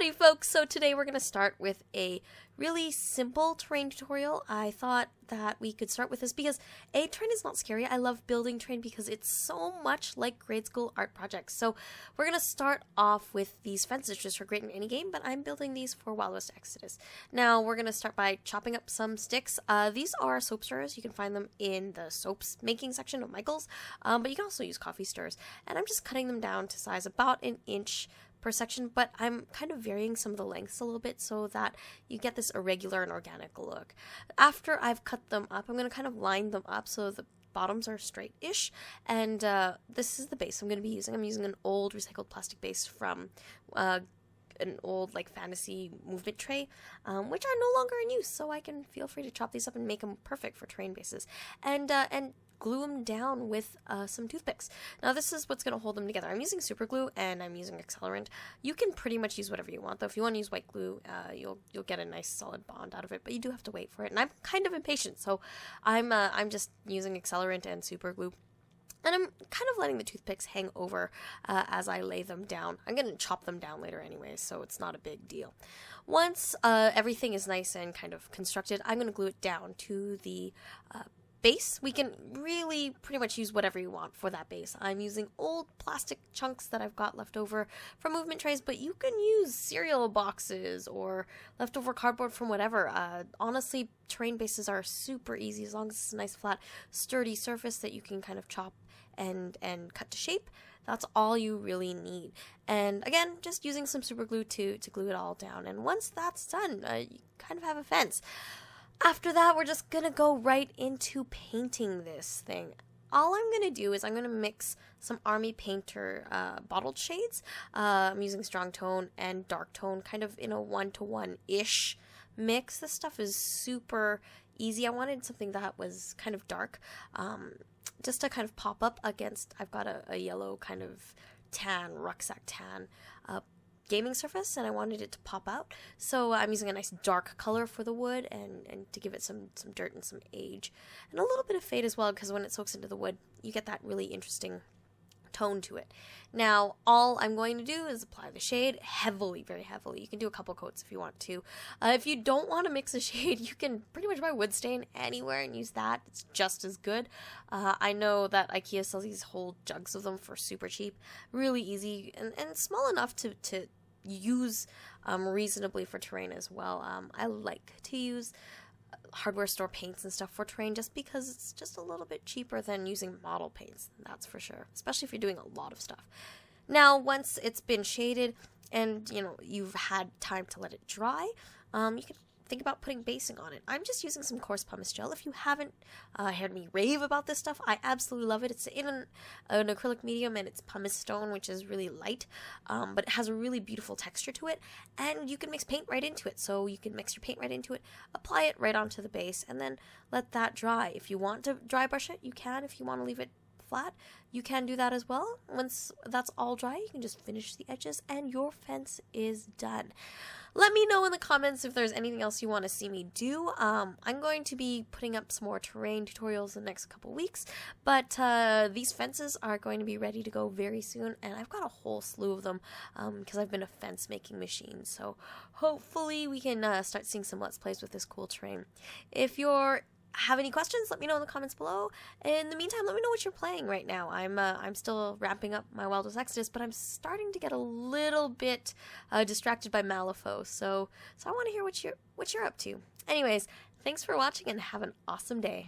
Howdy folks, so today we're going to start with a really simple terrain tutorial. I thought that we could start with this because terrain is not scary. I love building terrain because it's so much like grade school art projects. So we're going to start off with these fences, which are great in any game, but I'm building these for Wild West Exodus. Now we're going to start by chopping up some sticks. These are soap stirrers. You can find them in the soaps making section of Michael's, but you can also use coffee stirrers. And I'm just cutting them down to size about an inch per section, but I'm kind of varying some of the lengths a little bit so that you get this irregular and organic look. After I've cut them up, I'm going to kind of line them up so the bottoms are straight-ish, and this is the base I'm going to be using. I'm using an old recycled plastic base from an old like fantasy movement tray, which are no longer in use, so I can feel free to chop these up and make them perfect for terrain bases, and glue them down with some toothpicks. Now this is what's going to hold them together. I'm using super glue and I'm using accelerant. You can pretty much use whatever you want, though. If you want to use white glue, you'll get a nice solid bond out of it, but you do have to wait for it. And I'm kind of impatient, so I'm just using accelerant and super glue. And I'm kind of letting the toothpicks hang over as I lay them down. I'm going to chop them down later anyway, so it's not a big deal. Once everything is nice and kind of constructed, I'm going to glue it down to the base. We can really pretty much use whatever you want for that base. I'm using old plastic chunks that I've got left over from movement trays, but you can use cereal boxes or leftover cardboard from whatever. Honestly, terrain bases are super easy as long as it's a nice flat sturdy surface that you can kind of chop and cut to shape. That's all you really need. And again, just using some super glue to glue it all down. And once that's done, you kind of have a fence. After that, we're just going to go right into painting this thing. All I'm going to do is I'm going to mix some Army Painter bottled shades. I'm using strong tone and dark tone, kind of in a 1-to-1-ish mix. This stuff is super easy. I wanted something that was kind of dark, just to kind of pop up against, I've got a yellow kind of tan, rucksack tan gaming surface, and I wanted it to pop out, so I'm using a nice dark color for the wood and to give it some dirt and some age, and a little bit of fade as well, because when it soaks into the wood you get that really interesting tone to it. Now all I'm going to do is apply the shade heavily, very heavily. You can do a couple coats if you want to. If you don't want to mix a shade, you can pretty much buy wood stain anywhere and use that. It's just as good. I know that IKEA sells these whole jugs of them for super cheap, really easy and small enough to use reasonably for terrain as well. I like to use hardware store paints and stuff for terrain just because it's just a little bit cheaper than using model paints, that's for sure, especially if you're doing a lot of stuff. Now once it's been shaded and you've had time to let it dry, you can think about putting basing on it. I'm just using some coarse pumice gel. If you haven't heard me rave about this stuff, I absolutely love it. It's in an acrylic medium and it's pumice stone, which is really light, but it has a really beautiful texture to it, and you can mix paint right into it. So you can mix your paint right into it, apply it right onto the base, and then let that dry. If you want to dry brush it, you can. If you want to leave it flat, you can do that as well. Once that's all dry, you can just finish the edges and your fence is done. Let me know in the comments if there's anything else you want to see me do. I'm going to be putting up some more terrain tutorials in the next couple weeks, but these fences are going to be ready to go very soon, and I've got a whole slew of them because I've been a fence making machine, so hopefully we can start seeing some Let's Plays with this cool terrain. If you're have any questions, let me know in the comments below. In the meantime, let me know what you're playing right now. I'm still wrapping up my Wild West Exodus, but I'm starting to get a little bit distracted by Malifaux, so I want to hear what you're up to. Anyways, thanks for watching and have an awesome day.